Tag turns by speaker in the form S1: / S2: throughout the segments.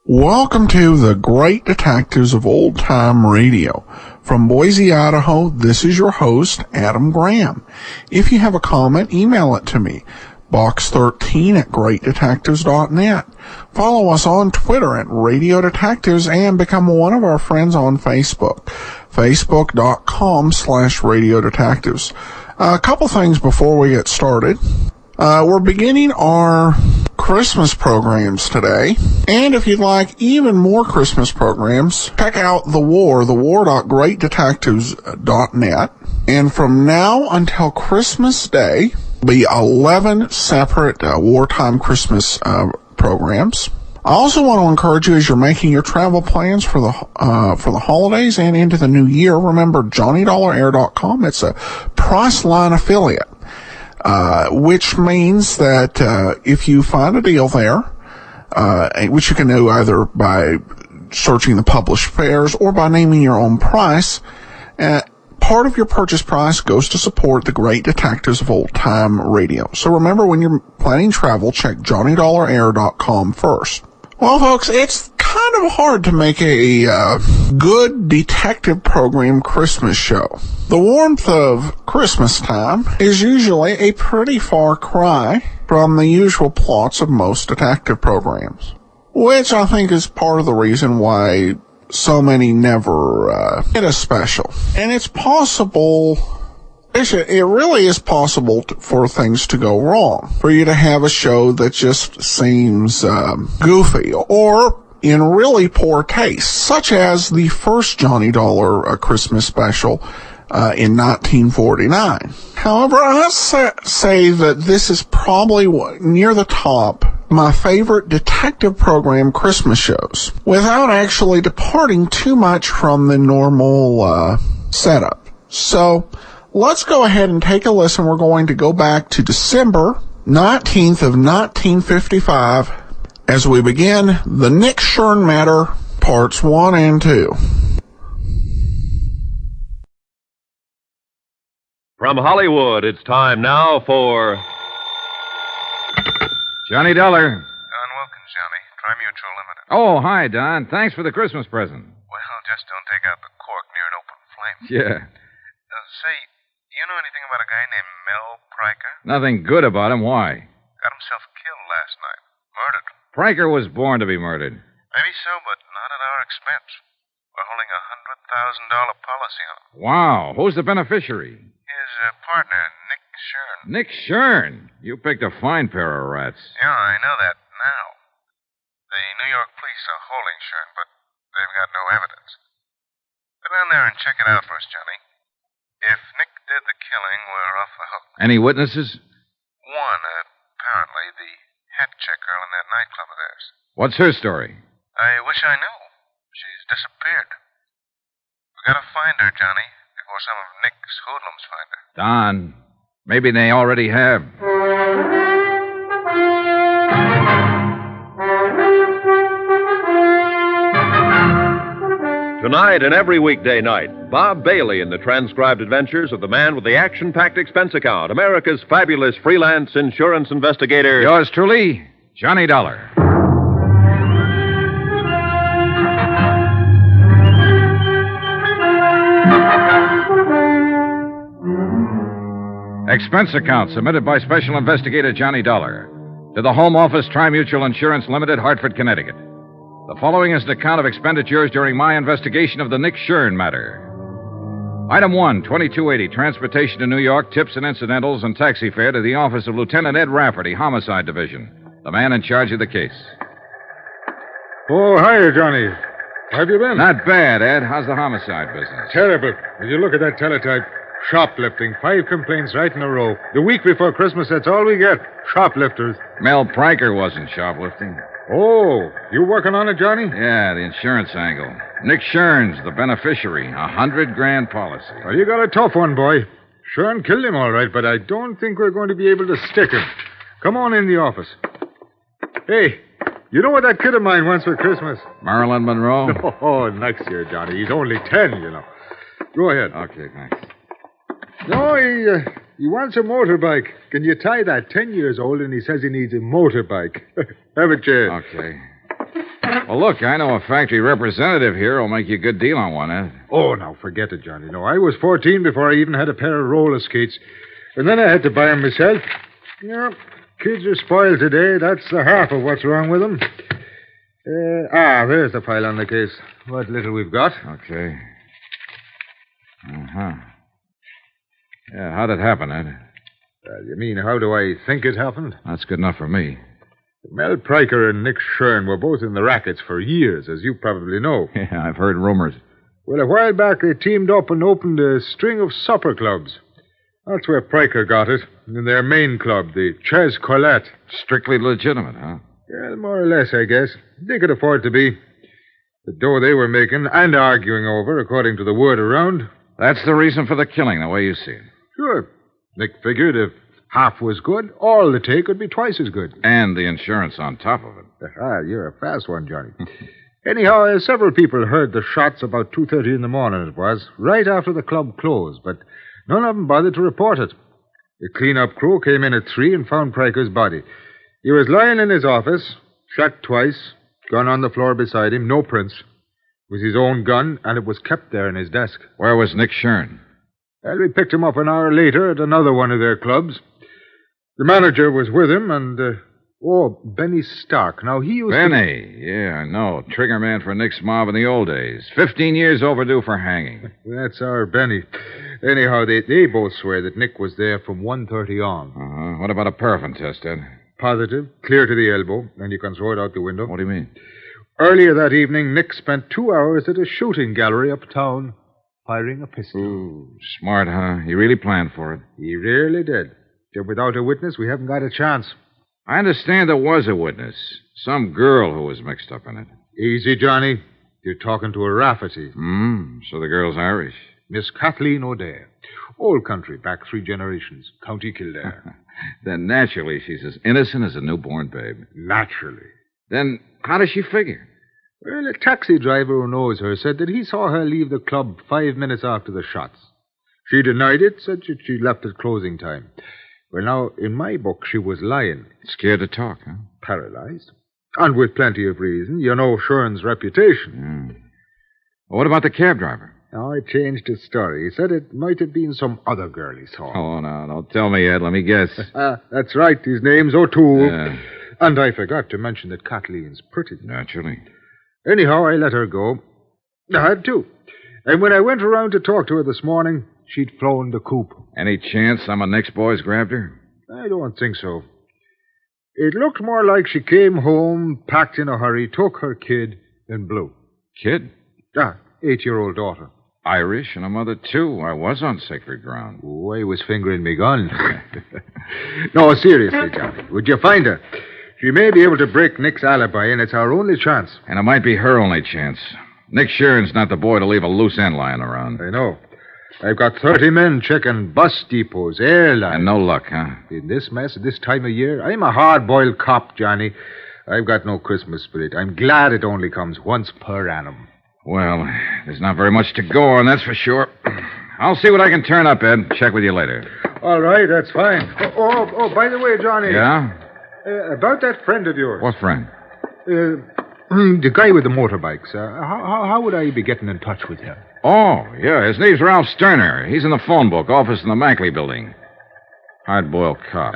S1: Welcome to the Great Detectives of Old Time Radio. From Boise, Idaho, this is your host, Adam Graham. If you have a comment, email it to me, box13@greatdetectives.net. Follow us on Twitter at Radio Detectives and become one of our friends on Facebook, facebook.com/Radio Detectives. A couple things before we get started. We're beginning our Christmas programs today, and if you'd like even more Christmas programs, check out thewar.greatdetectives.net. And from now until Christmas Day, be 11 separate wartime Christmas programs. I also want to encourage you, as you're making your travel plans for the holidays and into the new year, remember JohnnyDollarAir.com. It's a Priceline affiliate. Which means that if you find a deal there, which you can do either by searching the published fares or by naming your own price, part of your purchase price goes to support the Great Detectives of Old Time Radio. So remember, when you're planning travel, check JohnnyDollarAir.com first. Well, folks, it's kind of hard to make a good detective program Christmas show. The warmth of Christmas time is usually a pretty far cry from the usual plots of most detective programs, which I think is part of the reason why so many never get a special. And it's possible, it really is possible for things to go wrong, for you to have a show that just seems goofy or in really poor taste, such as the first Johnny Dollar Christmas special in 1949. However, I say that this is probably near the top my favorite detective program Christmas shows, without actually departing too much from the normal setup. So let's go ahead and take a listen. We're going to go back to December 19th of 1955 as we begin the Nick Shern matter, parts 1 and 2.
S2: From Hollywood, it's time now for
S3: Johnny Dollar.
S4: Don Wilkins, Johnny. Tri-Mutual Limited.
S3: Oh, hi, Don. Thanks for the Christmas present.
S4: Well, just don't take out the cork near an open flame.
S3: Yeah.
S4: Say, do you know anything about a guy named Mel Pryker?
S3: Nothing good about him. Why?
S4: Got himself killed last night. Murdered.
S3: Pryker was born to be murdered.
S4: Maybe so, but not at our expense. We're holding a $100,000 policy on him.
S3: Wow. Who's the beneficiary?
S4: His partner, Nick Shern.
S3: Nick Shern. You picked a fine pair of rats.
S4: Yeah, I know that now. The New York police are holding Shern, but they've got no evidence. Go down there and check it out for us, Johnny. If Nick did the killing, we're off the hook.
S3: Any witnesses?
S4: One, apparently, the hat check girl in that nightclub of theirs.
S3: What's her story?
S4: I wish I knew. She's disappeared. We gotta find her, Johnny, before some of Nick's hoodlums find her.
S3: Don, maybe they already have.
S2: Tonight and every weekday night, Bob Bailey in the transcribed adventures of the man with the action-packed expense account, America's fabulous freelance insurance investigator.
S3: Yours truly, Johnny Dollar. Expense account submitted by Special Investigator Johnny Dollar to the Home Office Tri-Mutual Insurance Limited, Hartford, Connecticut. The following is an account of expenditures during my investigation of the Nick Shern matter. Item 1, 2280, transportation to New York, tips and incidentals, and taxi fare to the office of Lieutenant Ed Rafferty, Homicide Division, the man in charge of the case.
S5: Oh, hiya, Johnny. How have you been?
S3: Not bad, Ed. How's the homicide business?
S5: Terrible. Did you look at that teletype? Shoplifting. 5 complaints right in a row. The week before Christmas, that's all we get. Shoplifters.
S3: Mel Pryker wasn't shoplifting.
S5: Oh, you working on it, Johnny?
S3: Yeah, the insurance angle. Nick Shern's the beneficiary. $100,000 policy.
S5: Well, you got a tough one, boy. Shurn killed him all right, but I don't think we're going to be able to stick him. Come on in the office. Hey, you know what that kid of mine wants for Christmas?
S3: Marilyn Monroe?
S5: Oh, next year, Johnny. He's only 10, you know. Go ahead.
S3: Okay, thanks.
S5: No, he wants a motorbike. Can you tie that? 10 years old, and he says he needs a motorbike. Have a chair.
S3: Okay. Well, look, I know a factory representative here will make you a good deal on one, Ed.
S5: Oh, now, forget it, Johnny. No, I was 14 before I even had a pair of roller skates. And then I had to buy them myself. Yeah, kids are spoiled today. That's the half of what's wrong with them. There's the file on the case. What little we've got.
S3: Okay. Uh-huh. Yeah, how'd it happen, Ed?
S5: You mean, how do I think it happened?
S3: That's good enough for me.
S5: Mel Pryker and Nick Shern were both in the rackets for years, as you probably know.
S3: Yeah, I've heard rumors.
S5: Well, a while back, they teamed up and opened a string of supper clubs. That's where Pryker got it, in their main club, the Ches Colette.
S3: Strictly legitimate, huh?
S5: Yeah, more or less, I guess. They could afford to be. The dough they were making and arguing over, according to the word around.
S3: That's the reason for the killing, the way you see it.
S5: Sure. Nick figured if half was good, all the take would be twice as good.
S3: And the insurance on top of it.
S5: You're a fast one, Johnny. Anyhow, several people heard the shots about 2:30 in the morning, it was, right after the club closed, but none of them bothered to report it. The clean-up crew came in at 3 and found Pryker's body. He was lying in his office, shot twice, gun on the floor beside him, no prints. It was his own gun, and it was kept there in his desk.
S3: Where was Nick Shern?
S5: Well, we picked him up an hour later at another one of their clubs. The manager was with him, and, Benny Stark. Now, he used
S3: Benny, yeah, I know. Trigger man for Nick's mob in the old days. 15 years overdue for hanging.
S5: That's our Benny. Anyhow, they both swear that Nick was there from 1:30 on.
S3: Uh-huh. What about a paraffin test, Ed?
S5: Positive, clear to the elbow, and you can throw it out the window.
S3: What do you mean?
S5: Earlier that evening, Nick spent 2 hours at a shooting gallery uptown, firing a pistol.
S3: Ooh, smart, huh? He really planned for it.
S5: He really did. Without a witness, we haven't got a chance.
S3: I understand there was a witness. Some girl who was mixed up in it.
S5: Easy, Johnny. You're talking to a Rafferty.
S3: So the girl's Irish.
S5: Miss Kathleen O'Dare. Old country, back 3 generations. County Kildare.
S3: Then naturally she's as innocent as a newborn babe.
S5: Naturally.
S3: Then how does she figure?
S5: Well, a taxi driver who knows her said that he saw her leave the club 5 minutes after the shots. She denied it, said that she left at closing time. Well, now, in my book, she was lying.
S3: Scared to talk, huh?
S5: Paralyzed. And with plenty of reason. You know Shurn's reputation.
S3: Well, what about the cab driver?
S5: Now, I changed his story. He said it might have been some other girl he saw.
S3: Oh, no, don't tell me, Ed. Let me guess.
S5: That's right. His name's O'Toole.
S3: Yeah.
S5: And I forgot to mention that Kathleen's pretty.
S3: Naturally.
S5: Anyhow, I let her go. I had to. And when I went around to talk to her this morning, she'd flown the coop.
S3: Any chance some of Nick's boys grabbed her?
S5: I don't think so. It looked more like she came home, packed in a hurry, took her kid, and blew.
S3: Kid?
S5: 8-year-old daughter.
S3: Irish and a mother, too. I was on sacred ground.
S5: Oh, I was fingering me gun. No, seriously, Johnny. Would you find her? She may be able to break Nick's alibi, and it's our only chance.
S3: And it might be her only chance. Nick Shern's not the boy to leave a loose end lying around.
S5: I know. I've got 30 men checking bus depots, airlines.
S3: And no luck, huh?
S5: In this mess at this time of year, I'm a hard-boiled cop, Johnny. I've got no Christmas spirit. I'm glad it only comes once per annum.
S3: Well, there's not very much to go on, that's for sure. I'll see what I can turn up, Ed. Check with you later.
S5: All right, that's fine. Oh, by the way, Johnny.
S3: Yeah?
S5: About that friend of yours.
S3: What friend?
S5: The guy with the motorbikes. How would I be getting in touch with him?
S3: Oh, yeah, his name's Ralph Sterner. He's in the phone book, office in the Mackley building. Hard-boiled cop.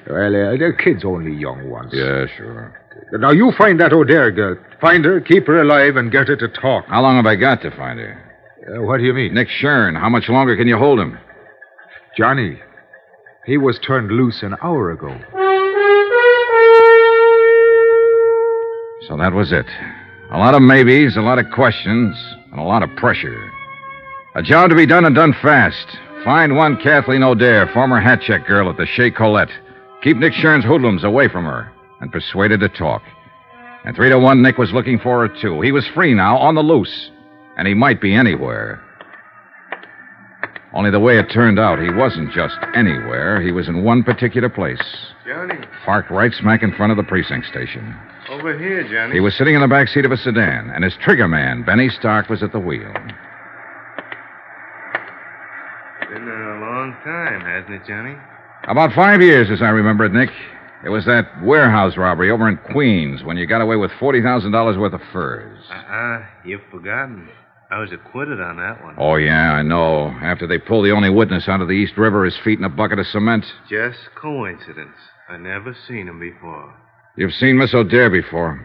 S5: Well, the kid's only young ones.
S3: Yeah, sure.
S5: Now, you find that O'Dare girl. Find her, keep her alive, and get her to talk.
S3: How long have I got to find her?
S5: What do you mean?
S3: Nick Shern. How much longer can you hold him?
S5: Johnny, he was turned loose an hour ago.
S3: So that was it. A lot of maybes, a lot of questions, and a lot of pressure. A job to be done and done fast. Find one Kathleen O'Dare, former hat check girl at the Chez Colette. Keep Nick Shern's hoodlums away from her, and persuade her to talk. And 3-1, Nick was looking for her, too. He was free now, on the loose. And he might be anywhere. Only the way it turned out, he wasn't just anywhere. He was in one particular place.
S4: Johnny.
S3: Parked right smack in front of the precinct station.
S4: Over here, Johnny.
S3: He was sitting in the back seat of a sedan, and his trigger man, Benny Stark, was at the wheel.
S4: Been a long time, hasn't it, Johnny?
S3: About 5 years, as I remember it, Nick. It was that warehouse robbery over in Queens when you got away with $40,000 worth of furs.
S4: You've forgotten. I was acquitted on that one.
S3: Oh, yeah, I know. After they pulled the only witness out of the East River, his feet in a bucket of cement.
S4: Just coincidence. I never seen him before.
S3: You've seen Miss O'Dare before.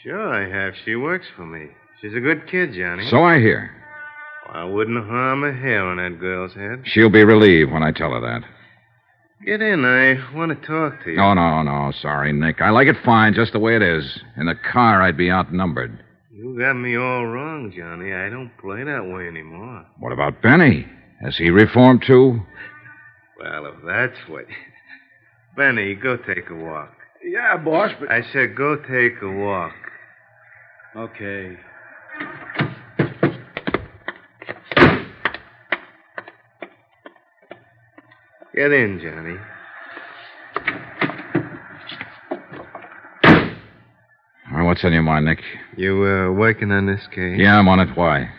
S4: Sure I have. She works for me. She's a good kid, Johnny.
S3: So I hear.
S4: I wouldn't harm a hair on that girl's head.
S3: She'll be relieved when I tell her that.
S4: Get in. I want to talk to you.
S3: No. Sorry, Nick. I like it fine, just the way it is. In the car, I'd be outnumbered.
S4: You got me all wrong, Johnny. I don't play that way anymore.
S3: What about Benny? Has he reformed, too?
S4: Well, if that's what... Benny, go take a walk.
S6: Yeah, boss, but...
S4: I said go take a walk.
S6: Okay.
S4: Get in, Johnny.
S3: All right, what's on your mind, Nick?
S4: You working on this case?
S3: Yeah, I'm on it. Why?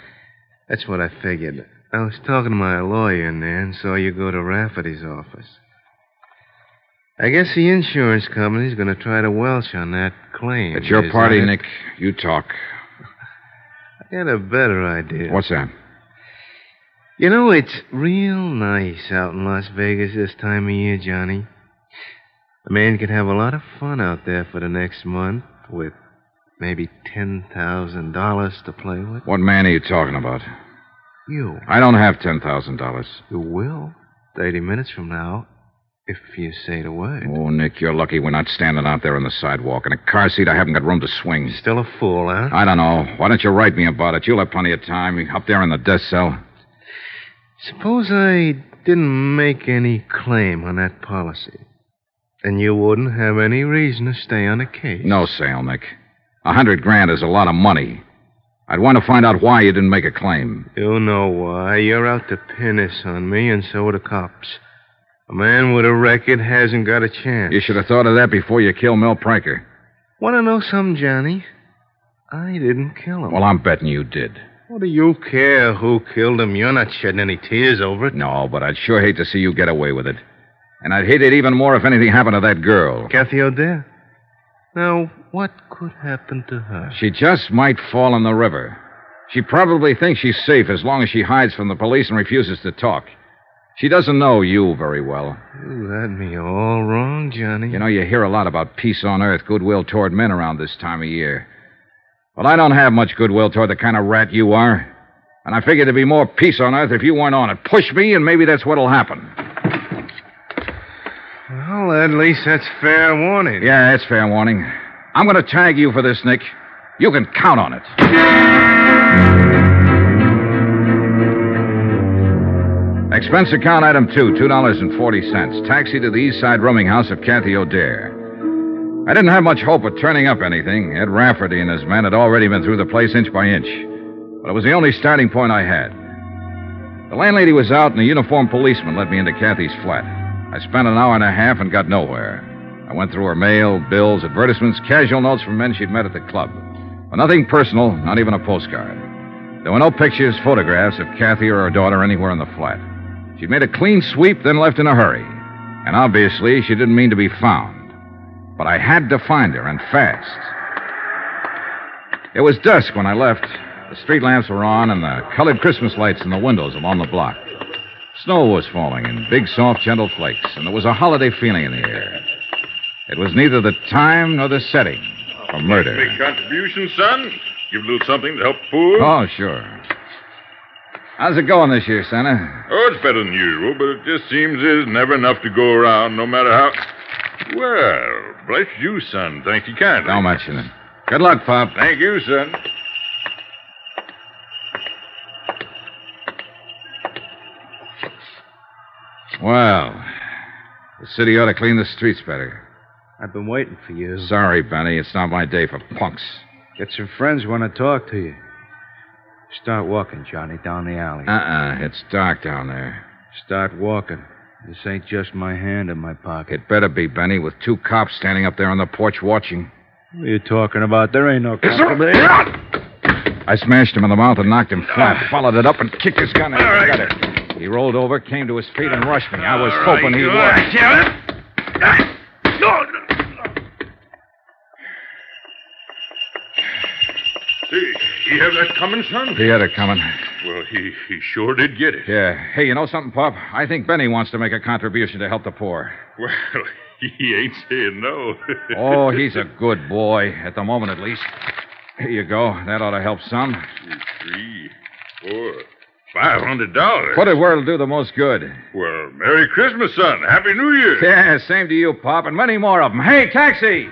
S4: That's what I figured. I was talking to my lawyer in there and saw you go to Rafferty's office. I guess the insurance company's going to try to welch on that claim.
S3: It's your party, Nick. You talk.
S4: I got a better idea.
S3: What's that?
S4: You know, it's real nice out in Las Vegas this time of year, Johnny. A man could have a lot of fun out there for the next month with maybe $10,000 to play with.
S3: What man are you talking about?
S4: You.
S3: I don't have $10,000.
S4: You will. 30 minutes from now, if you say the word.
S3: Oh, Nick, you're lucky we're not standing out there on the sidewalk. In a car seat, I haven't got room to swing.
S4: Still a fool, huh?
S3: I don't know. Why don't you write me about it? You'll have plenty of time. Up there in the death cell.
S4: Suppose I didn't make any claim on that policy. And you wouldn't have any reason to stay on the case.
S3: No sale, Nick. $100,000 is a lot of money. I'd want to find out why you didn't make a claim.
S4: You know why. You're out to pin this on me, and so are the cops. A man with a record hasn't got a chance.
S3: You should have thought of that before you killed Mel Pranker.
S4: Want to know something, Johnny? I didn't kill him.
S3: Well, I'm betting you did.
S4: What do you care who killed him? You're not shedding any tears over it.
S3: No, but I'd sure hate to see you get away with it. And I'd hate it even more if anything happened to that girl.
S4: Kathy O'Dare? Now, what could happen to her?
S3: She just might fall in the river. She probably thinks she's safe as long as she hides from the police and refuses to talk. She doesn't know you very well.
S4: You had me all wrong, Johnny.
S3: You know, you hear a lot about peace on earth, goodwill toward men around this time of year. Well, I don't have much goodwill toward the kind of rat you are. And I figured there'd be more peace on earth if you weren't on it. Push me, and maybe that's what'll happen.
S4: Well, at least that's fair warning.
S3: Yeah, it's fair warning. I'm going to tag you for this, Nick. You can count on it. Expense account item 2, $2.40. Taxi to the East Side rooming house of Kathy O'Dare. I didn't have much hope of turning up anything. Ed Rafferty and his men had already been through the place inch by inch. But it was the only starting point I had. The landlady was out, and a uniformed policeman led me into Kathy's flat. I spent an hour and a half and got nowhere. I went through her mail, bills, advertisements, casual notes from men she'd met at the club. But nothing personal, not even a postcard. There were no pictures, photographs of Kathy or her daughter anywhere in the flat. She'd made a clean sweep, then left in a hurry. And obviously, she didn't mean to be found. But I had to find her, and fast. It was dusk when I left. The street lamps were on, and the colored Christmas lights in the windows along the block. Snow was falling in big, soft, gentle flakes, and there was a holiday feeling in the air. It was neither the time nor the setting for murder.
S7: Big contribution, son. Give a little something to help the poor.
S3: Oh, sure. How's it going this year, Santa?
S7: Oh, it's better than usual, but it just seems there's never enough to go around, no matter how... Well, bless you, son. Thank you kindly.
S3: Don't mention it. Good luck, Pop.
S7: Thank you, son.
S3: Well, the city ought to clean the streets better.
S6: I've been waiting for you.
S3: Sorry, Benny. It's not my day for punks.
S6: Get some friends who want to talk to you. Start walking, Johnny, down the alley.
S3: It's dark down there.
S6: Start walking. This ain't just my hand in my pocket.
S3: It better be, Benny, with 2 cops standing up there on the porch watching.
S6: What are you talking about? There ain't no cops.
S3: I smashed him in the mouth and knocked him flat, followed it up and kicked his gun in. Got it. He rolled over, came to his feet, and rushed me. I was hoping he would.
S7: He have that coming, son?
S3: He had it coming.
S7: Well, he sure did get it.
S3: Yeah. Hey, you know something, Pop? I think Benny wants to make a contribution to help the poor.
S7: Well, he ain't saying no.
S3: Oh, he's a good boy, at the moment at least. Here you go. That ought to help some.
S7: 3, 4, $500.
S3: Put it where it'll do the most good.
S7: Well, Merry Christmas, son. Happy New Year.
S3: Yeah, same to you, Pop, and many more of them. Hey, taxi!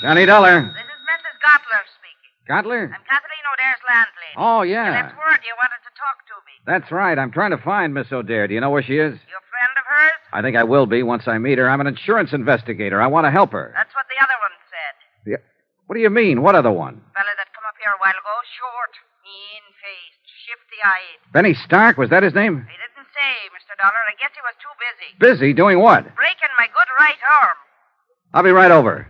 S3: Johnny Dollar.
S8: This is Mrs. Gottler speaking.
S3: Gottler?
S8: I'm Kathleen O'Dare's landlady.
S3: Oh,
S8: You
S3: yeah.
S8: left word you wanted to talk to me.
S3: That's right. I'm trying to find Miss O'Dare. Do you know where she is?
S8: You a friend of hers?
S3: I think I will be once I meet her. I'm an insurance investigator. I want to help her.
S8: That's what the other one said.
S3: What do you mean? What other one?
S8: Fella that come up here a while ago, short, mean-faced, shifty-eyed.
S3: Benny Stark? Was that his name?
S8: He didn't say, Mr. Dollar. I guess he was too busy.
S3: Busy? Doing what?
S8: Breaking my good right arm.
S3: I'll be right over.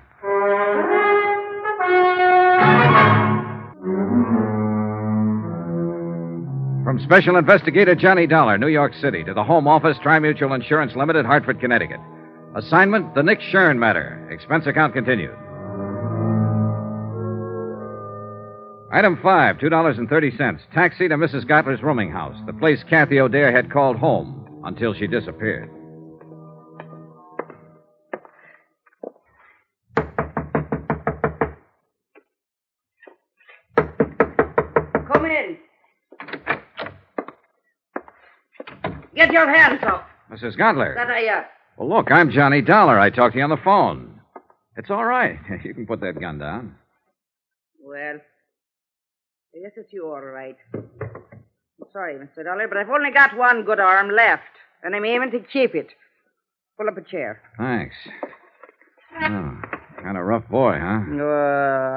S3: From Special Investigator Johnny Dollar, New York City, to the Home Office, Tri-Mutual Insurance Limited, Hartford, Connecticut. Assignment, the Nick Shern matter. Expense account continued. Item 5, $2.30. Taxi to Mrs. Gottler's rooming house, the place Kathy O'Dare had called home until she disappeared.
S8: Come in. Get your hands off.
S3: Mrs. Gottler.
S8: That I,
S3: Well, look, I'm Johnny Dollar. I talked to you on the phone. It's all right. You can put that gun down.
S8: Well, I guess it's you all right. I'm sorry, Mr. Dollar, but I've only got one good arm left, and I'm aiming to keep it. Pull up a chair.
S3: Thanks. Oh, kind of rough boy, huh?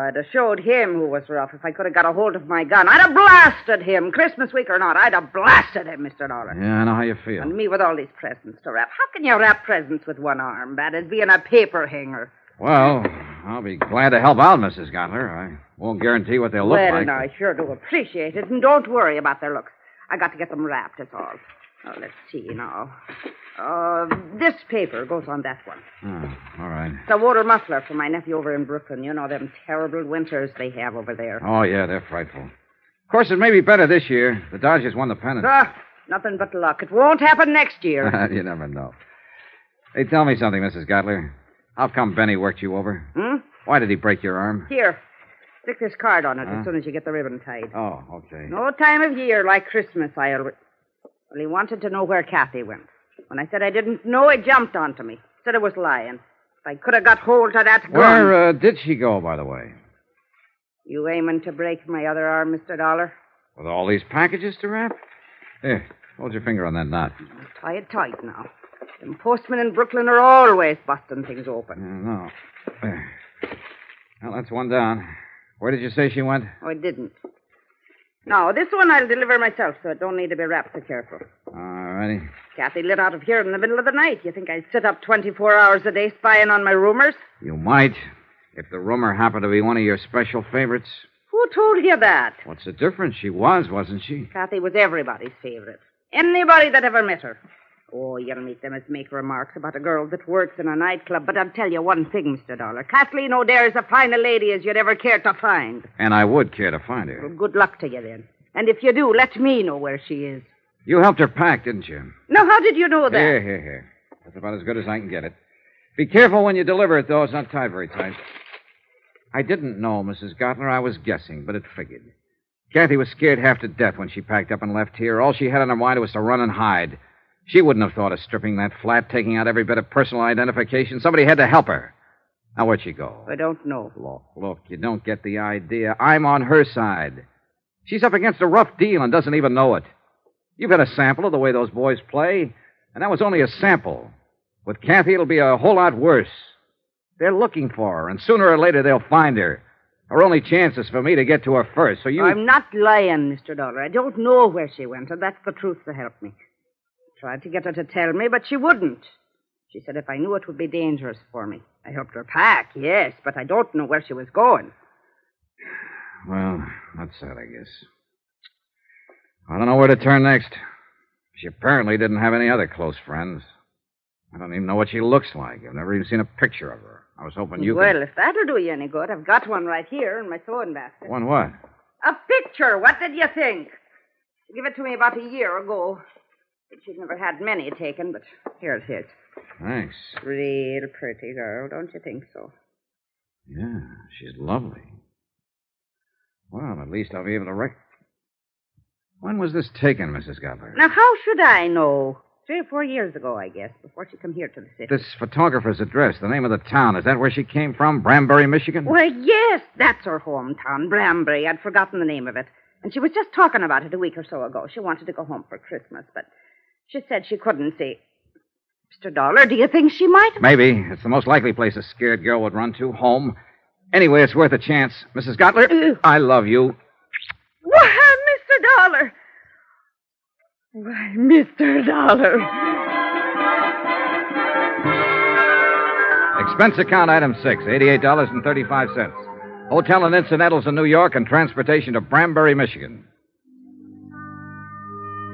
S8: I'd have showed him who was rough if I could have got a hold of my gun. I'd have blasted him, Christmas week or not. I'd have blasted him, Mr. Dollar.
S3: Yeah, I know how you feel.
S8: And me with all these presents to wrap. How can you wrap presents with one arm? Bad as being a paper hanger.
S3: Well, I'll be glad to help out, Mrs. Gottler. I won't guarantee what they'll look
S8: Well,
S3: like.
S8: now, I sure do appreciate it, and don't worry about their looks. I got to get them wrapped, that's all. Oh, let's see now. This paper goes on that one.
S3: Oh, all right.
S8: It's a water muffler for my nephew over in Brooklyn. You know them terrible winters they have over there.
S3: Oh, yeah, they're frightful. Of course, it may be better this year. The Dodgers won the pennant.
S8: Nothing but luck. It won't happen next year.
S3: You never know. Hey, tell me something, Mrs. Gottler. How come Benny worked you over? Why did he break your arm?
S8: Here. Stick this card on it as soon as you get the ribbon tied.
S3: Oh, okay.
S8: No time of year like Christmas, Well, he wanted to know where Kathy went. When I said I didn't know, he jumped onto me. Said I was lying. If I could have got hold of that gun.
S3: Where did she go, by the way?
S8: You aiming to break my other arm, Mr. Dollar?
S3: With all these packages to wrap? Here, hold your finger on that knot.
S8: Tie it tight now. Them postmen in Brooklyn are always busting things open.
S3: No. There. Well, that's one down. Where did you say she went?
S8: Oh, I didn't. No, this one I'll deliver myself, so it don't need to be wrapped so careful.
S3: All righty.
S8: Kathy lit out of here in the middle of the night. You think I'd sit up 24 hours a day spying on my roomers?
S3: You might, if the roomer happened to be one of your special favorites.
S8: Who told you that?
S3: What's the difference? She was, wasn't she?
S8: Kathy was everybody's favorite. Anybody that ever met her. Oh, you'll meet them as make remarks about a girl that works in a nightclub. But I'll tell you one thing, Mr. Dollar. Kathleen O'Dare's as fine a lady as you'd ever care to find.
S3: And I would care to find her.
S8: Well, good luck to you, then. And if you do, let me know where she is.
S3: You helped her pack, didn't you?
S8: Now, how did you know that?
S3: Here. That's about as good as I can get it. Be careful when you deliver it, though. It's not tied very tight. I didn't know, Mrs. Gottler. I was guessing, but it figured. Kathy was scared half to death when she packed up and left here. All she had on her mind was to run and hide. She wouldn't have thought of stripping that flat, taking out every bit of personal identification. Somebody had to help her. Now, where'd she go?
S8: I don't know.
S3: Look, you don't get the idea. I'm on her side. She's up against a rough deal and doesn't even know it. You've got a sample of the way those boys play, and that was only a sample. With Kathy, it'll be a whole lot worse. They're looking for her, and sooner or later they'll find her. Her only chance is for me to get to her first, so you...
S8: I'm not lying, Mr. Dollar. I don't know where she went, and that's the truth to help me. I tried to get her to tell me, but she wouldn't. She said if I knew it would be dangerous for me. I helped her pack, yes, but I don't know where she was going.
S3: Well, that's sad, I guess. I don't know where to turn next. She apparently didn't have any other close friends. I don't even know what she looks like. I've never even seen a picture of her. I was hoping you
S8: Well, if that'll do you any good, I've got one right here in my sewing basket.
S3: One what?
S8: A picture. What did you think? She gave it to me about a year ago. But she'd never had many taken, but here it is.
S3: Thanks.
S8: Real pretty girl, don't you think so?
S3: Yeah, she's lovely. Well, at least I'll be able to When was this taken, Mrs. Gutler?
S8: Now, how should I know? 3 or 4 years ago, I guess, before she come here to the city.
S3: This photographer's address, the name of the town, is that where she came from? Branbury, Michigan?
S8: Why, yes, that's her hometown, Branbury. I'd forgotten the name of it. And she was just talking about it a week or so ago. She wanted to go home for Christmas, but she said she couldn't see. Mr. Dollar, do you think she might?
S3: Maybe. It's the most likely place a scared girl would run to, home. Anyway, it's worth a chance. Mrs. Gutler, I love you.
S8: Why, Mr. Dollar. Why, Mr. Dollar.
S3: Expense account item 6, $88.35. Hotel and incidentals in New York and transportation to Branbury, Michigan.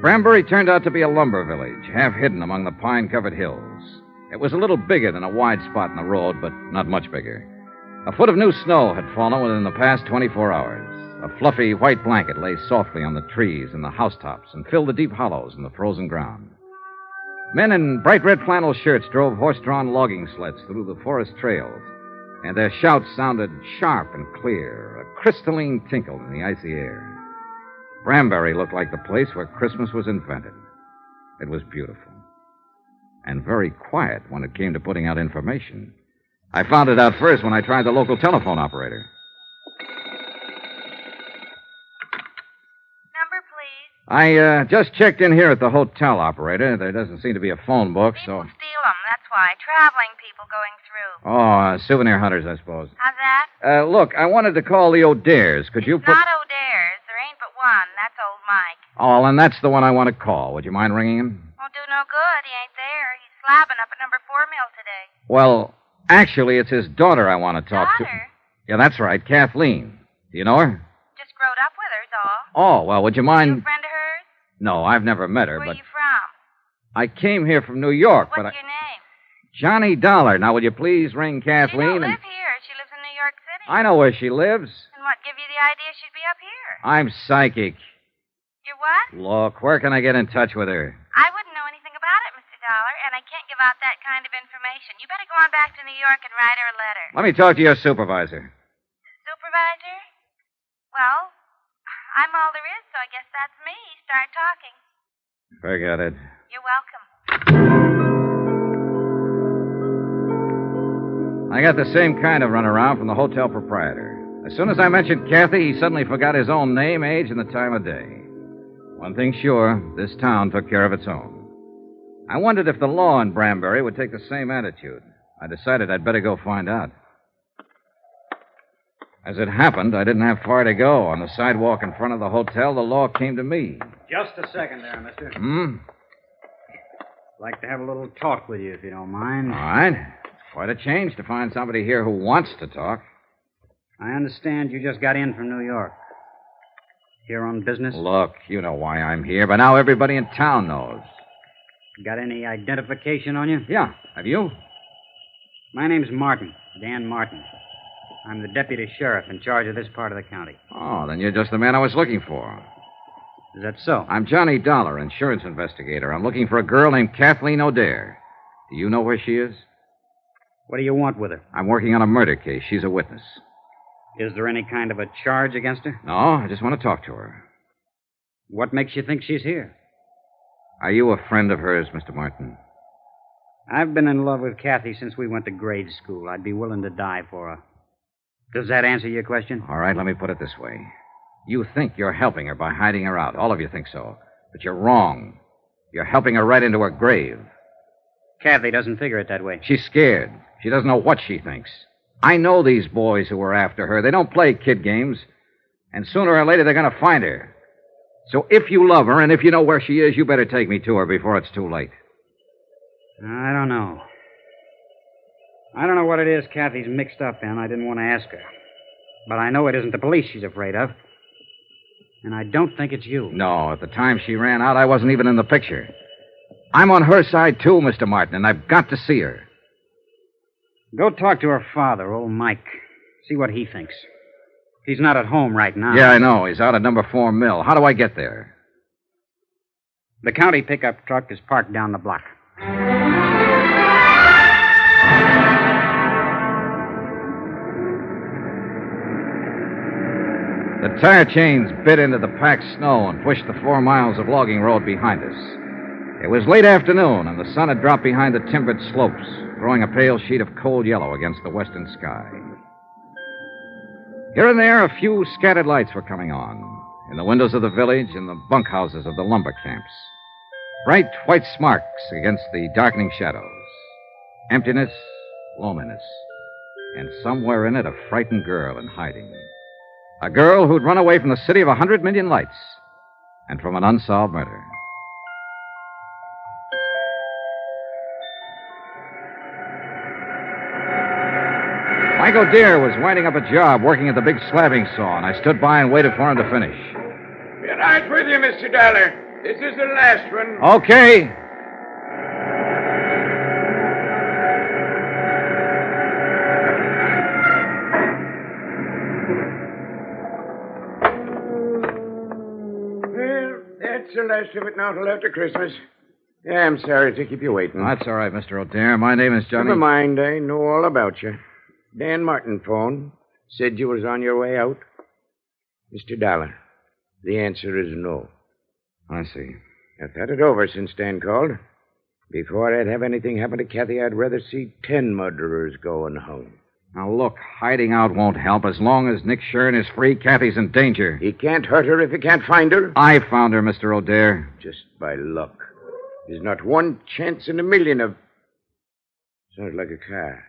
S3: Branbury turned out to be a lumber village, half hidden among the pine-covered hills. It was a little bigger than a wide spot in the road, but not much bigger. A foot of new snow had fallen within the past 24 hours. A fluffy white blanket lay softly on the trees and the housetops and filled the deep hollows in the frozen ground. Men in bright red flannel shirts drove horse-drawn logging sleds through the forest trails, and their shouts sounded sharp and clear, a crystalline tinkle in the icy air. Branbury looked like the place where Christmas was invented. It was beautiful. And very quiet when it came to putting out information. I found it out first when I tried the local telephone operator.
S9: Number, please.
S3: I just checked in here at the hotel, operator. There doesn't seem to be a phone book, so...
S9: People steal them, that's why. Traveling people going through.
S3: Oh, souvenir hunters, I suppose.
S9: How's that?
S3: Look, I wanted to call the O'Dares. Could you
S9: It's
S3: put...
S9: not O'Dares. There ain't but one. That's old Mike.
S3: Oh, and that's the one I want to call. Would you mind ringing him?
S9: Won't do no good. He ain't there. He's slabbing up at number 4 mill today.
S3: Well, actually, it's his daughter I want to talk to.
S9: Daughter?
S3: Yeah, that's right, Kathleen. Do you know her?
S9: Just growed up with her's all.
S3: Oh, well, would you
S9: You a
S3: mind...
S9: friend of hers?
S3: No, I've never met her,
S9: Where
S3: but
S9: you from?
S3: I came here from New York,
S9: What's
S3: but
S9: your name?
S3: Johnny Dollar. Now, would you please ring
S9: She
S3: Kathleen
S9: don't live here. She lives in New York City.
S3: I know where she lives.
S9: And what give you the idea she'd be up here?
S3: I'm psychic.
S9: You're what?
S3: Look, where can I get in touch with her?
S9: I wouldn't know anything about it, Mr. Dollar, and I can't give out that kind of information. You better go on back to New York and write her a letter.
S3: Let me talk to your supervisor.
S9: Supervisor? Well, I'm all there is, so I guess that's me. Start talking.
S3: Forget it.
S9: You're welcome.
S3: I got the same kind of runaround from the hotel proprietor. As soon as I mentioned Kathy, he suddenly forgot his own name, age, and the time of day. One thing sure, this town took care of its own. I wondered if the law in Branbury would take the same attitude. I decided I'd better go find out. As it happened, I didn't have far to go. On the sidewalk in front of the hotel, the law came to me.
S10: Just a second there, mister.
S3: Hmm?
S10: Like to have a little talk with you, if you don't mind.
S3: All right. Quite a change to find somebody here who wants to talk.
S10: I understand you just got in from New York. Here on business?
S3: Look, you know why I'm here, but now everybody in town knows.
S10: Got any identification on you?
S3: Yeah. Have you?
S10: My name's Martin, Dan Martin. I'm the deputy sheriff in charge of this part of the county.
S3: Oh, then you're just the man I was looking for.
S10: Is that so?
S3: I'm Johnny Dollar, insurance investigator. I'm looking for a girl named Kathleen O'Dare. Do you know where she is?
S10: What do you want with her?
S3: I'm working on a murder case. She's a witness.
S10: Is there any kind of a charge against her?
S3: No, I just want to talk to her.
S10: What makes you think she's here?
S3: Are you a friend of hers, Mr. Martin?
S10: I've been in love with Kathy since we went to grade school. I'd be willing to die for her. Does that answer your question?
S3: All right, let me put it this way. You think you're helping her by hiding her out. All of you think so. But you're wrong. You're helping her right into her grave.
S10: Kathy doesn't figure it that way.
S3: She's scared. She doesn't know what she thinks. I know these boys who are after her. They don't play kid games. And sooner or later, they're going to find her. So if you love her and if you know where she is, you better take me to her before it's too late.
S10: I don't know. I don't know what it is Kathy's mixed up in. I didn't want to ask her. But I know it isn't the police she's afraid of. And I don't think it's you.
S3: No, at the time she ran out, I wasn't even in the picture. I'm on her side, too, Mr. Martin, and I've got to see her.
S10: Go talk to her father, old Mike. See what he thinks. He's not at home right now.
S3: Yeah, I know. He's out at number 4 Mill. How do I get there?
S10: The county pickup truck is parked down the block.
S3: The tire chains bit into the packed snow and pushed the 4 miles of logging road behind us. It was late afternoon, and the sun had dropped behind the timbered slopes, throwing a pale sheet of cold yellow against the western sky. Here and there, a few scattered lights were coming on, in the windows of the village and the bunkhouses of the lumber camps. Bright white sparks against the darkening shadows. Emptiness, loneliness, and somewhere in it a frightened girl in hiding. A girl who'd run away from the city of 100 million lights and from an unsolved murder. Mike O'Dear was winding up a job working at the big slabbing saw, and I stood by and waited for him to finish.
S11: Be right with you, Mr. Dollar. This is the last one.
S3: Okay.
S11: Well, that's the last of it now till after Christmas. Yeah, I'm sorry to keep you waiting.
S3: That's all right, Mr. O'Dear. My name is Johnny.
S11: Never mind. I know all about you. Dan Martin phoned. Said you was on your way out. Mr. Dollar, the answer is no.
S3: I see.
S11: I've thought it over since Dan called. Before I'd have anything happen to Kathy, I'd rather see 10 murderers going home.
S3: Now, look, hiding out won't help. As long as Nick Shern is free, Kathy's in danger.
S11: He can't hurt her if he can't find her.
S3: I found her, Mr. O'Dear.
S11: Just by luck. There's not one chance in a million of... Sounds like a car.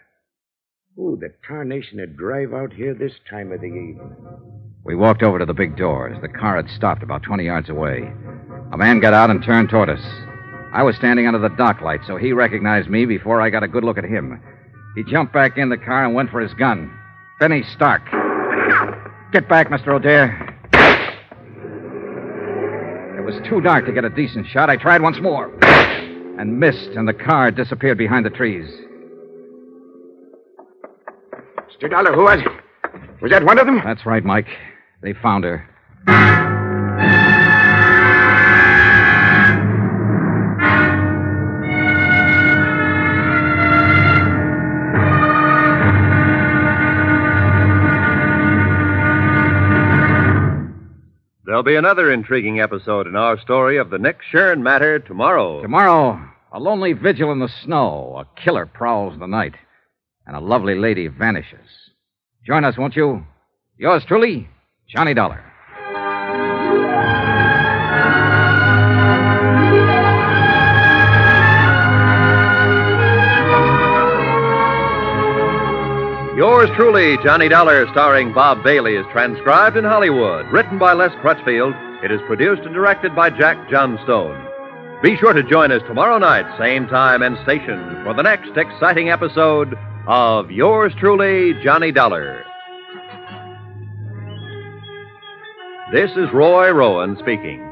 S11: Who the tarnation would drive out here this time of the evening?
S3: We walked over to the big doors. The car had stopped about 20 yards away. A man got out and turned toward us. I was standing under the dock light, so he recognized me before I got a good look at him. He jumped back in the car and went for his gun. Benny Stark. Get back, Mr. O'Dear. It was too dark to get a decent shot. I tried once more and missed, and the car disappeared behind the trees.
S11: Mr. Dollar, who was it? Was that one of them?
S3: That's right, Mike. They found her.
S2: There'll be another intriguing episode in our story of the Nick Shern matter tomorrow.
S3: Tomorrow, a lonely vigil in the snow. A killer prowls the night. And a lovely lady vanishes. Join us, won't you? Yours truly, Johnny Dollar.
S2: Yours truly, Johnny Dollar, starring Bob Bailey, is transcribed in Hollywood. Written by Les Crutchfield. It is produced and directed by Jack Johnstone. Be sure to join us tomorrow night, same time and station, for the next exciting episode of Yours truly, Johnny Dollar. This is Roy Rowan speaking.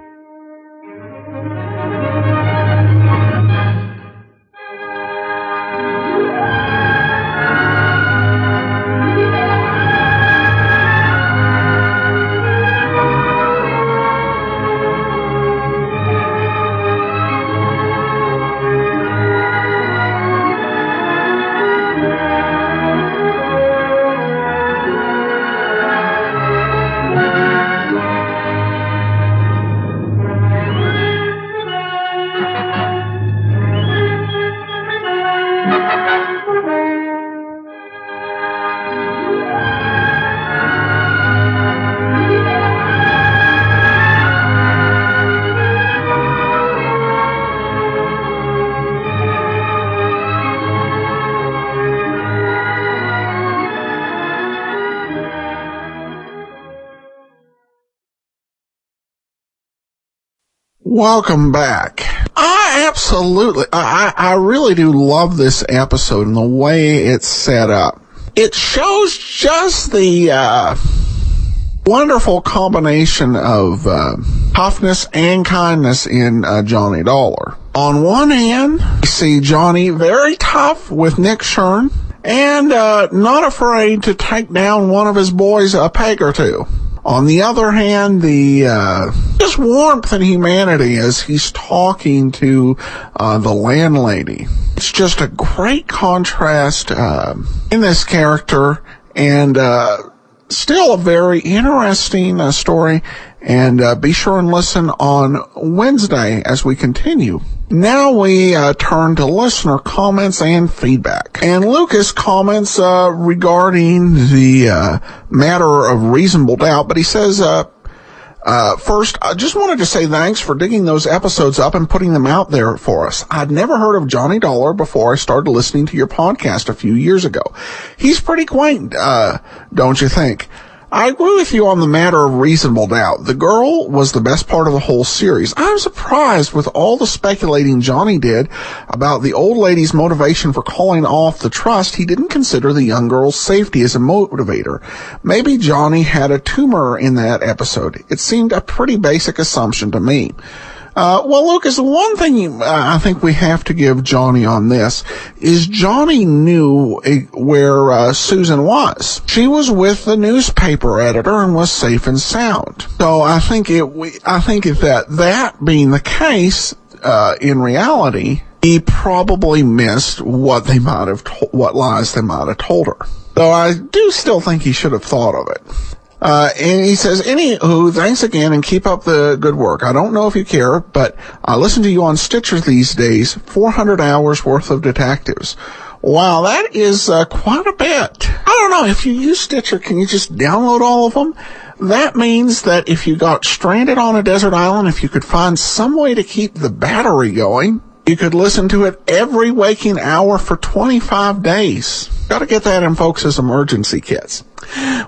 S1: Welcome back. I really do love this episode and the way it's set up. It shows just the wonderful combination of toughness and kindness in Johnny Dollar. On one hand, you see Johnny very tough with Nick Shern and not afraid to take down one of his boys a peg or two. On the other hand, the just warmth and humanity as he's talking to the landlady. It's just a great contrast in this character, and still a very interesting story. And be sure and listen on Wednesday as we continue. Now we turn to listener comments and feedback. And Lucas comments regarding the matter of reasonable doubt, but he says, first, I just wanted to say thanks for digging those episodes up and putting them out there for us. I'd never heard of Johnny Dollar before I started listening to your podcast a few years ago. He's pretty quaint, don't you think? I agree with you on the matter of reasonable doubt. The girl was the best part of the whole series. I'm surprised with all the speculating Johnny did about the old lady's motivation for calling off the trust. He didn't consider the young girl's safety as a motivator. Maybe Johnny had a tumor in that episode. It seemed a pretty basic assumption to me. Well, Lucas, the one thing I think we have to give Johnny on this is Johnny knew where Susan was. She was with the newspaper editor and was safe and sound. So I think that being the case, in reality, he probably missed what lies they might have told her. Though I do still think he should have thought of it. And he says, anywho, thanks again and keep up the good work. I don't know if you care, but I listen to you on Stitcher these days, 400 hours worth of detectives. Wow, that is quite a bit. I don't know, if you use Stitcher, can you just download all of them? That means that if you got stranded on a desert island, if you could find some way to keep the battery going, you could listen to it every waking hour for 25 days. Got to get that in folks' emergency kits.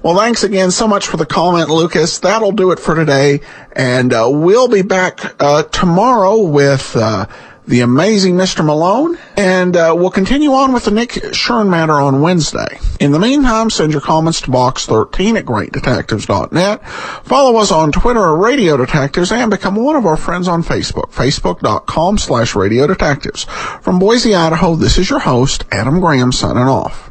S1: Well, thanks again so much for the comment, Lucas. That'll do it for today. And we'll be back tomorrow with the amazing Mr. Malone. And we'll continue on with the Nick Shern matter on Wednesday. In the meantime, send your comments to box13 at greatdetectives.net. Follow us on Twitter at Radio Detectives and become one of our friends on Facebook, facebook.com/Radio Detectives. From Boise, Idaho, this is your host, Adam Graham, signing off.